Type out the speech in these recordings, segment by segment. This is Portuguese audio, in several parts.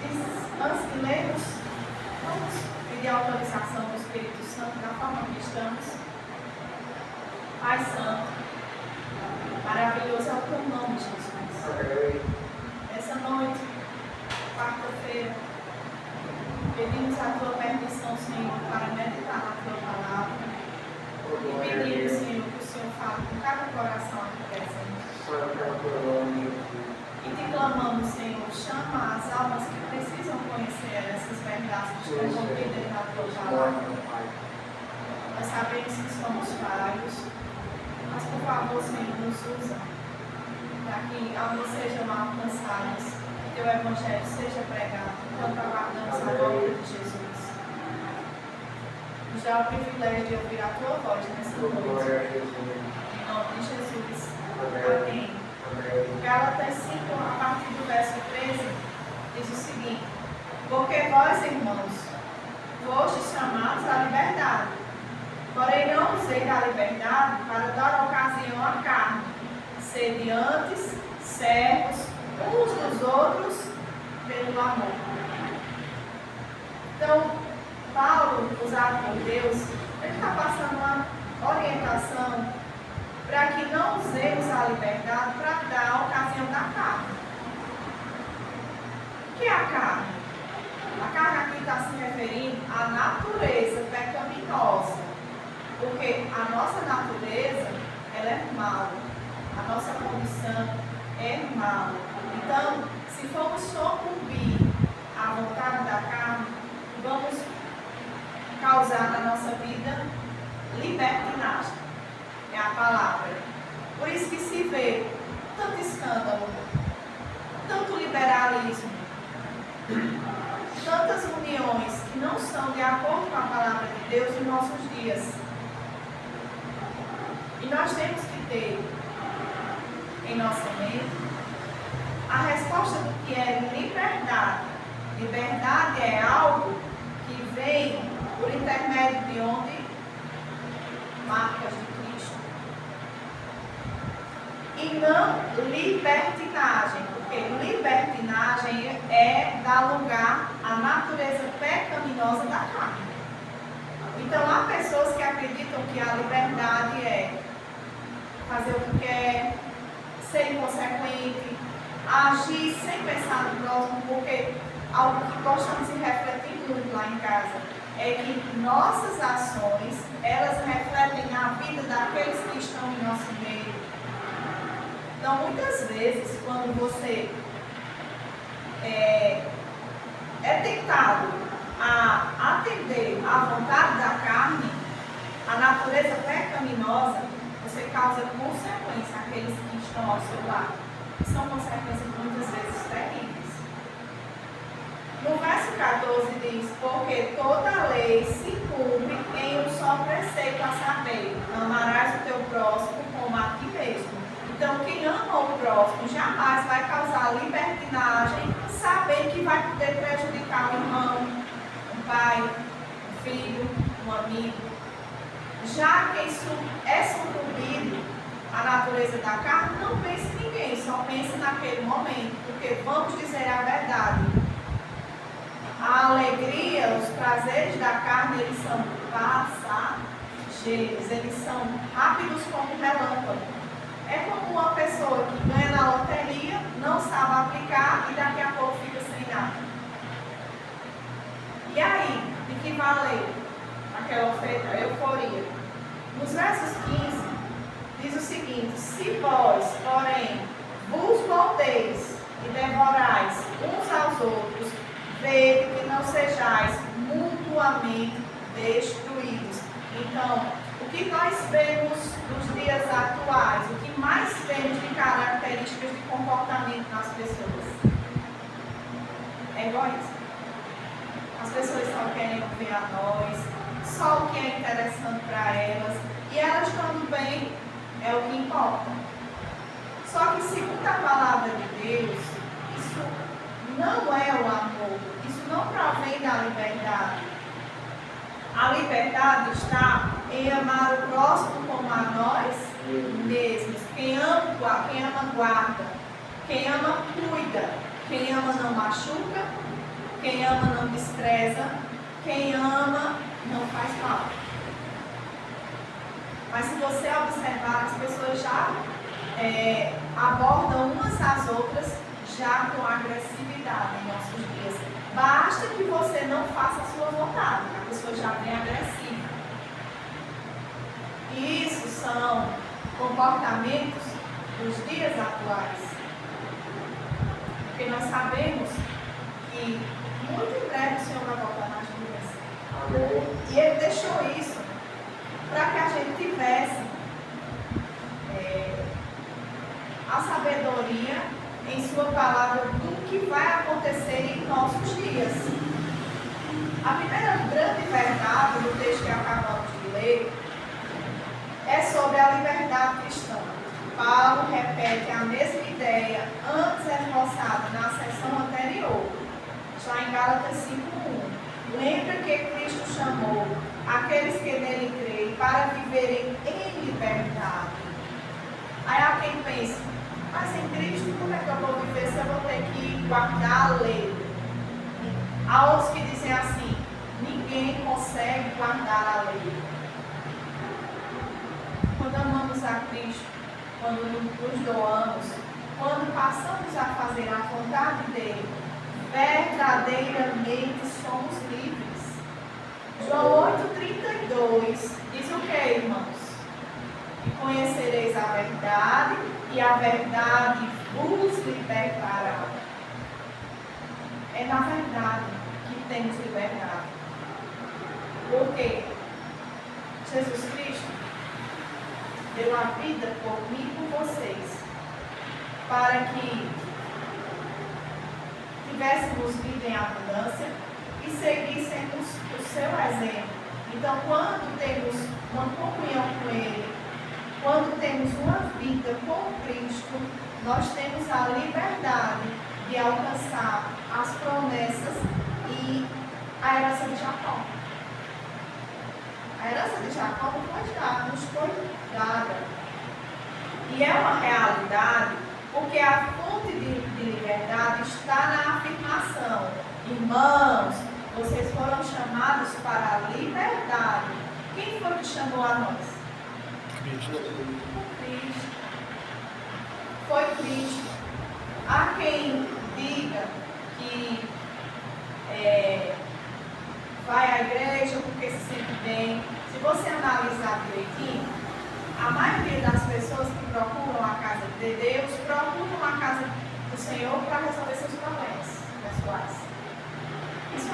Antes de lermos, vamos pedir a autorização do Espírito Santo da forma que estamos. Pai Santo, maravilhoso é o teu nome, Jesus. Essa noite, quarta-feira, pedimos a tua permissão, Senhor, para meditar na tua palavra. E pedimos, Senhor, que o Senhor fale com cada coração aqui presente. E te clamamos, Senhor, chama as almas que precisam conhecer essas verdades que estão contidas na tua palavra. Nós sabemos que somos falhos, mas por favor, Senhor, nos usa para que almas sejam alcançadas, que teu evangelho seja pregado, enquanto aguardamos a volta de Jesus. Nos dá o privilégio de ouvir a tua voz nessa noite. Em nome de Jesus. Amém. Gálatas 5, a partir do verso 13, diz o seguinte: porque vós, irmãos, fostes chamados à liberdade, porém não usei da liberdade para dar ocasião à carne, sede antes servos uns dos outros pelo amor. Então, Paulo, usado por Deus, ele está passando uma orientação para que não usemos a liberdade para dar a ocasião da carne. O que é a carne? A carne aqui está se referindo à natureza pecaminosa, porque a nossa natureza, ela é mal, a nossa condição é mal. Então, se formos sucumbir à vontade da carne, vamos causar na nossa vida libertinagem. É a palavra. Por isso que se vê tanto escândalo, tanto liberalismo, tantas uniões que não estão de acordo com a palavra de Deus em nossos dias. E nós temos que ter em nossa mente a resposta do que é liberdade. Liberdade é algo que vem por intermédio de onde? Marcas de Cristo. E não libertinagem, porque libertinagem é dar lugar à natureza pecaminosa da carne. Então há pessoas que acreditam que a liberdade é fazer o que quer, ser inconsequente, agir sem pensar no próximo, porque algo que gostamos de refletir muito lá em casa é que nossas ações, elas refletem a vida daqueles que estão em nosso meio. Então, muitas vezes, quando você é tentado a atender à vontade da carne, a natureza pecaminosa, você causa consequência àqueles que estão ao seu lado. São consequências muitas vezes terríveis. No verso 14 diz: porque toda lei se cumpre em um só preceito, a saber, amarás o teu próximo como a ti mesmo. Então, quem ama o próximo jamais vai causar libertinagem, sabendo que vai poder prejudicar um irmão, um pai, um filho, um amigo. Já quem é sucumbido à natureza da carne, não pensa em ninguém, só pensa naquele momento, porque vamos dizer a verdade. A alegria, os prazeres da carne, eles são passageiros, eles são rápidos como um relâmpago. É como uma pessoa que ganha na loteria, não sabe aplicar e daqui a pouco fica sem nada. E aí, de que valeu aquela euforia? Nos versos 15, diz o seguinte: se vós, porém, vos moldeis e devorais uns aos outros, vede que não sejais mutuamente destruídos. Então, o que nós vemos nos dias atuais, o que mais vemos de características de comportamento nas pessoas? É egoísmo. As pessoas só querem ouvir a nós, só o que é interessante para elas, e elas estando bem é o que importa. Só que, segundo a palavra de Deus, isso não é o amor, isso não provém da liberdade. A liberdade está em amar o próximo como a nós mesmos. Quem ama, guarda. Quem ama, cuida. Quem ama não machuca, Quem ama não despreza. Quem ama não faz mal. Mas se você observar, as pessoas já abordam umas às outras já com agressividade em nossos dias. Basta que você não faça a sua vontade, a pessoa já vem agressiva. Isso são comportamentos dos dias atuais. Porque nós sabemos que muito em breve o Senhor vai voltar nas nuvens. E Ele deixou isso para que a gente tivesse a sabedoria em sua palavra do que vai acontecer em nossos dias. A primeira grande verdade do texto que acabamos de ler é sobre a liberdade cristã. Paulo repete a mesma ideia antes esboçada na sessão anterior, já em Gálatas 5:1. Lembra que Cristo chamou aqueles que nele creem para viverem em liberdade. Aí há quem pense, mas em Cristo como é que eu vou viver se eu vou ter que guardar a lei? Há outros que dizem assim, ninguém consegue guardar a lei. Quando amamos a Cristo, quando nos doamos, quando passamos a fazer a vontade dele, verdadeiramente somos livres. João 8,32 diz o que, irmãos? E conhecereis a verdade, e a verdade vos libertará. É na verdade que temos liberdade. Por quê? Jesus Cristo deu a vida por mim e por vocês, para que tivéssemos vida em abundância e seguíssemos o seu exemplo. Então, quando temos uma comunhão com Ele, quando temos uma vida com Cristo, nós temos a liberdade de alcançar as promessas e a herança de Jacó. A herança de Jacó nos foi dada. E é uma realidade, porque a fonte de liberdade está na afirmação. Irmãos, vocês foram chamados para a liberdade. Quem foi que chamou a nós? Cristo. Foi Cristo. Há quem diga que vai à igreja porque se sente bem. Se você analisar direitinho, a maioria das pessoas que procuram a casa de Deus procuram a casa do Senhor para resolver seus problemas pessoais. Isso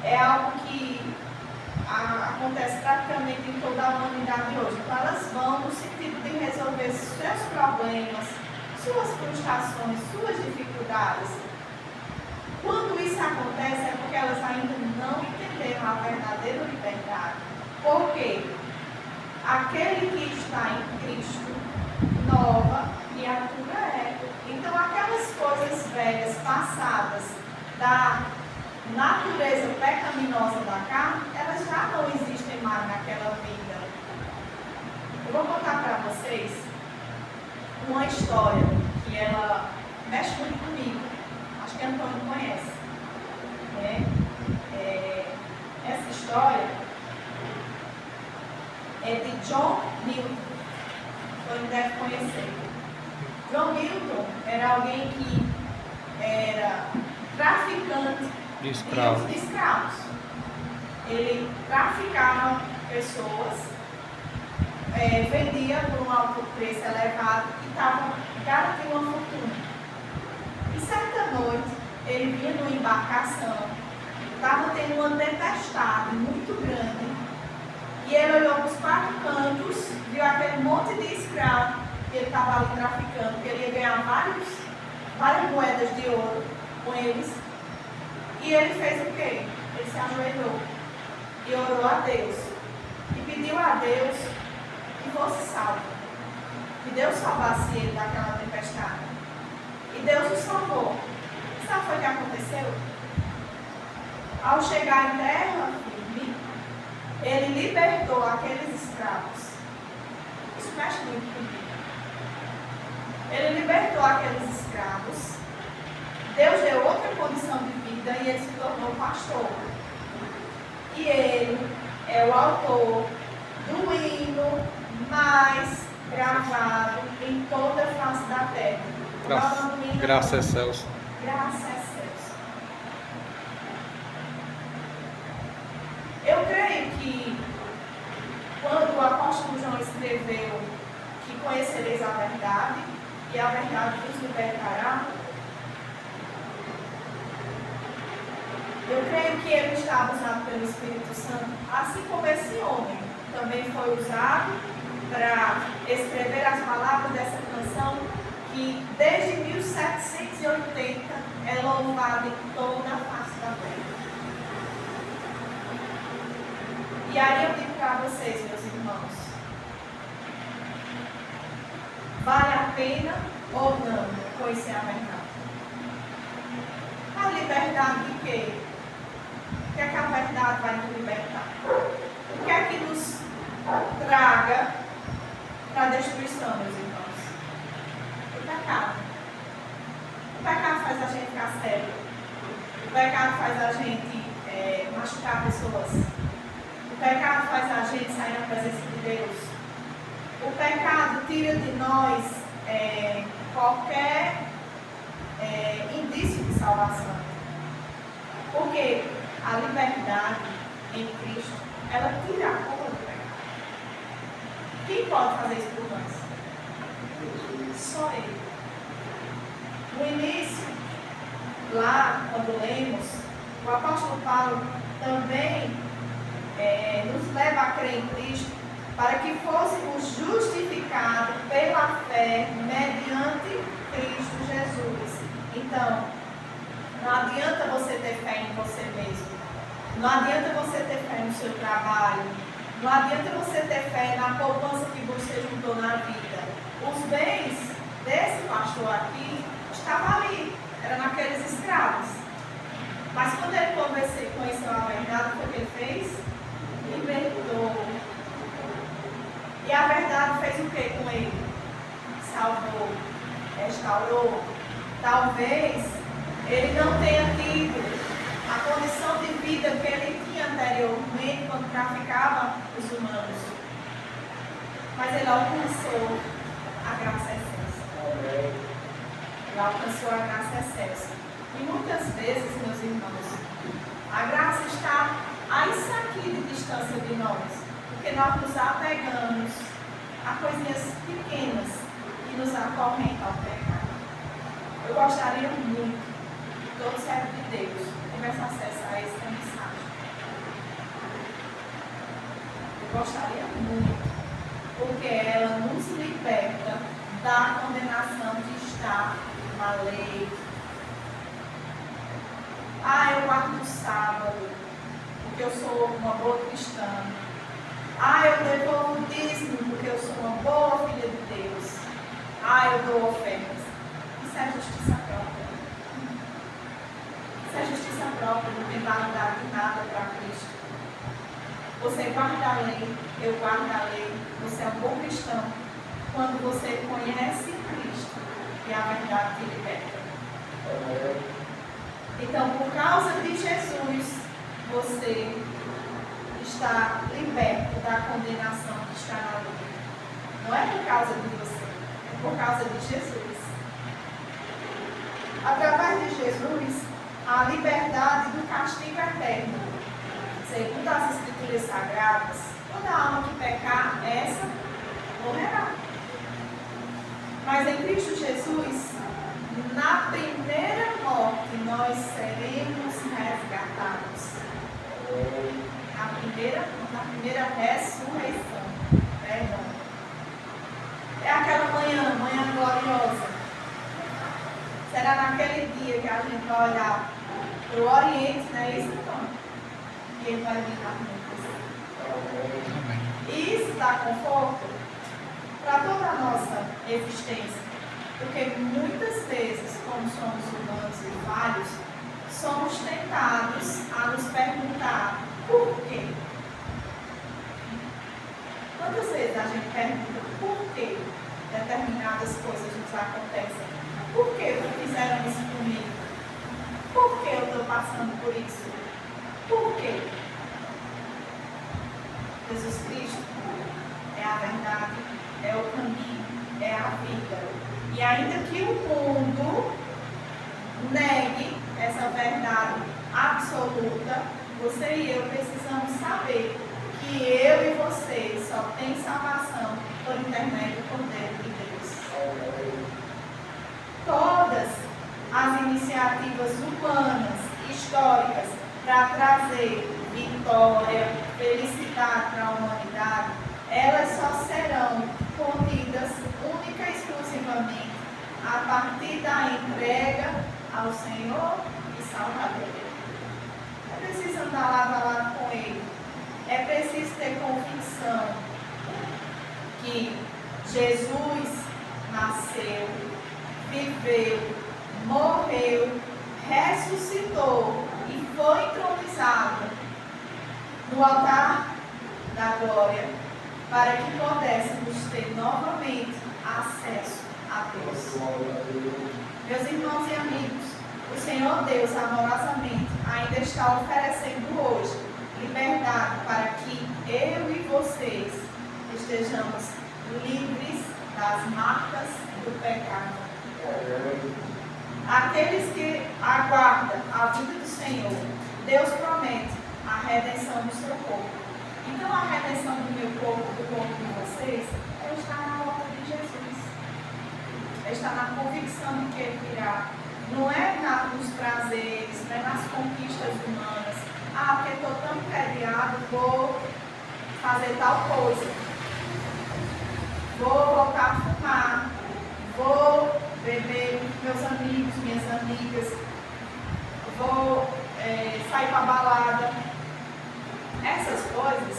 é algo que acontece praticamente em toda a humanidade hoje. Então elas vão no sentido de resolver seus problemas, suas frustrações, suas dificuldades. Quando isso acontece é porque elas ainda não entenderam a verdadeira liberdade. Por quê? Aquele que está em Cristo, nova criatura é. Então aquelas coisas velhas, passadas, da natureza pecaminosa da carne, elas já não existem mais naquela vida. Eu vou contar para vocês uma história que ela mexe muito comigo. Acho que Antônio conhece. Essa história é de John Milton. Antônio deve conhecer. John Milton era alguém que era traficante de escravos. Ele traficava pessoas, vendia por um alto preço elevado e garantia uma fortuna. E certa noite, ele vinha numa embarcação, estava tendo uma tempestade muito grande, e ele olhou para os 4 cantos, viu aquele monte de escravos que ele estava ali traficando, que ele ia ganhar várias moedas de ouro com eles. E ele fez o quê? Ele se ajoelhou e orou a Deus. E pediu a Deus que fosse salvo. Que Deus salvasse ele daquela tempestade. E Deus o salvou. E sabe o que aconteceu? Ao chegar em terra firme, ele libertou aqueles escravos. Isso mexe muito comigo. Ele libertou aqueles escravos. Deus deu outra condição de vida pastor. E ele é o autor do hino mais gravado em toda a face da terra. Graça é Celso. Graça é Celso. Eu creio que quando o apóstolo João escreveu que conhecereis a verdade e a verdade vos libertará, eu creio que ele estava usado pelo Espírito Santo, assim como esse homem também foi usado para escrever as palavras dessa canção que desde 1780 é louvada em toda a face da terra. E aí eu digo para vocês, meus irmãos, vale a pena ou não conhecer a verdade? A liberdade de quê? O que é que a verdade vai nos libertar? O que é que nos traga para a destruição, meus irmãos? O pecado. O pecado faz a gente ficar cego. O pecado faz a gente machucar pessoas. O pecado faz a gente sair da presença de Deus. O pecado tira de nós qualquer indício de salvação. Porque a liberdade em Cristo, ela tira a culpa do pecado. Quem pode fazer isso por nós? Só Ele. No início, lá, quando lemos, o apóstolo Paulo também nos leva a crer em Cristo para que fôssemos justificados pela fé mediante Cristo Jesus. Então, não adianta você ter fé em você mesmo. Não adianta você ter fé no seu trabalho. Não adianta você ter fé na poupança que você juntou na vida. Os bens desse pastor aqui estavam ali. Era naqueles escravos. Mas quando ele conheceu a verdade, o que ele fez? Libertou. E a verdade fez o que com ele? Salvou. Restaurou. Talvez ele não tenha tido a condição de vida que ele tinha anteriormente quando traficava os humanos. Mas ele alcançou a graça excelsa. Ele alcançou a graça excelsa. E muitas vezes, meus irmãos, a graça está a isso aqui de distância de nós. Porque nós nos apegamos a coisinhas pequenas que nos acorrentam ao pecado. Eu gostaria muito que todo servo de Deus tivesse acesso a essa mensagem. Eu gostaria muito, porque ela nos liberta da condenação de estar na lei. Eu guardo o sábado, porque eu sou uma boa cristã. Eu devolvo o dízimo, porque eu sou uma boa filha de Deus. Eu dou ofertas. Isso é justiça própria. Isso é justiça própria, não tem validade de nada para Cristo. Você guarda a lei, eu guardo a lei, você é um bom cristão quando você conhece Cristo e a verdade te liberta. Então, por causa de Jesus, você está liberto da condenação que está na lei. Não é por causa de você, é por causa de Jesus. Através de Jesus, a liberdade do castigo eterno. Segundo as Escrituras Sagradas, toda alma que pecar, essa morrerá. Mas em Cristo Jesus, na primeira morte, nós seremos resgatados. Na primeira ressurreição. Perdão. É aquela manhã gloriosa. Será naquele dia que a gente vai olhar para o Oriente, não é isso, então? E ele vai vir nas nuvens. E isso dá conforto para toda a nossa existência. Porque muitas vezes, como somos humanos e falhos, somos tentados a nos perguntar por quê. Quantas vezes a gente pergunta por que determinadas coisas nos acontecem? Por que fizeram isso comigo? Por que eu estou passando por isso? negue essa verdade absoluta, você e eu precisamos saber que eu e você só tem salvação por intermédio do Cordeiro de Deus. Todas as iniciativas humanas, históricas, para trazer vitória, felicidade para a humanidade, elas só serão contidas única e exclusivamente a partir da entrega ao Senhor e Salvador. É preciso andar lado a lado com Ele. É preciso ter convicção que Jesus nasceu, viveu, morreu, ressuscitou e foi entronizado no altar da glória para que pudéssemos ter novamente acesso a Deus. Meus irmãos e amigos, o Senhor Deus amorosamente ainda está oferecendo hoje liberdade para que eu e vocês estejamos livres das marcas do pecado. Aqueles que aguardam a vida do Senhor, Deus promete a redenção do seu corpo. Então a redenção do meu corpo, do corpo de vocês, está na volta de Jesus. Está na convicção de que Ele virá. Não é nos prazeres, não é nas conquistas humanas. Ah, porque estou tão entediado, vou fazer tal coisa. Vou voltar a fumar. Vou beber com meus amigos, minhas amigas. Vou sair para a balada. Essas coisas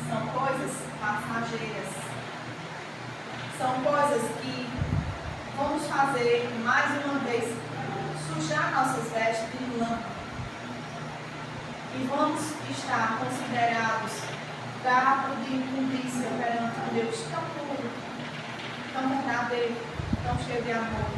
são coisas passageiras. São coisas que vamos fazer mais uma vez sujar nossas vestes de lã. E vamos estar considerados trapo de imundícia perante um Deus tão puro, tão verdadeiro, tão cheio de amor.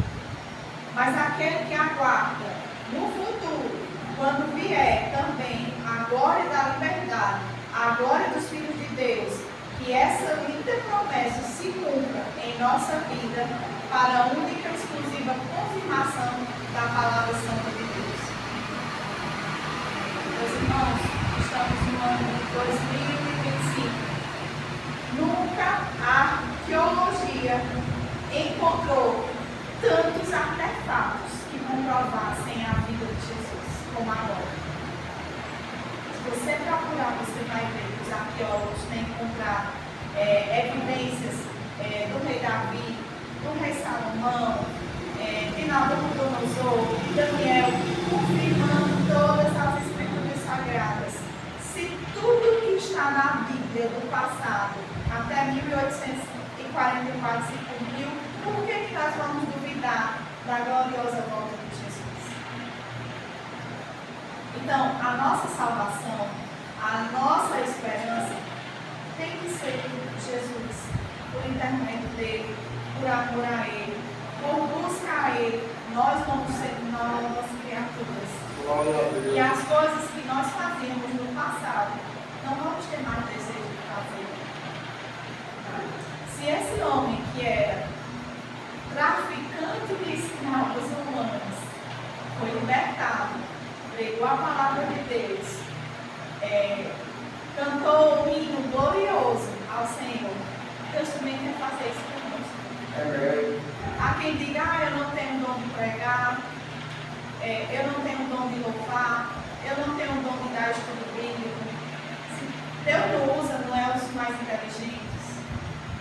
Mas aquele que aguarda no futuro, quando vier também a glória da liberdade, a glória dos filhos de Deus, que essa linda promessa se cumpra em nossa vida para a única e exclusiva confirmação da palavra santa de Deus. Meus irmãos, estamos no ano de 2025. Nunca a arqueologia encontrou tantos artefatos que comprovassem a vida de Jesus como agora. Se você procurar, você vai ver que os arqueólogos têm encontrado evidências do rei Davi, do rei Salomão, de Nabucodonosor, de Daniel, confirmando todas as escrituras sagradas. Se tudo que está na Bíblia do passado, até 1844 se cumpriu, por que nós vamos duvidar da gloriosa volta de Jesus? Então, a nossa salvação, a nossa esperança tem que ser por Jesus, por intermédio dele, por amor a ele, por busca a ele. Nós vamos ser novas criaturas. E as coisas que nós fazíamos no passado, não vamos ter mais desejo de fazer. Se esse homem que era traficante de escravos humanos foi libertado, pregou a palavra de Deus, cantou um hino glorioso ao Senhor, Deus também quer fazer isso conosco. Há quem diga, eu não tenho dom de pregar, eu não tenho dom de louvar, eu não tenho dom de dar estudo bíblico. Deus não usa, não é os mais inteligentes.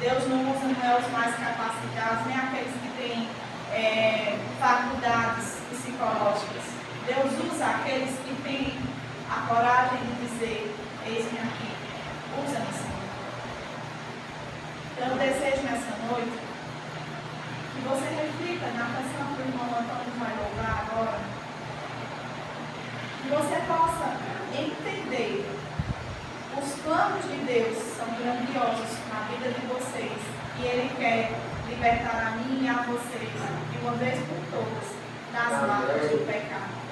Deus não usa, não é os mais capacitados, nem aqueles que têm faculdades psicológicas. Deus usa aqueles que têm a coragem de dizer, eis-me aqui, usa-me, Senhor. Então eu desejo nessa noite que você reflita na canção que o irmão Antônio vai louvar agora, que você possa entender os planos de Deus são grandiosos na vida de vocês e Ele quer libertar a mim e a vocês de uma vez por todas das marcas do pecado.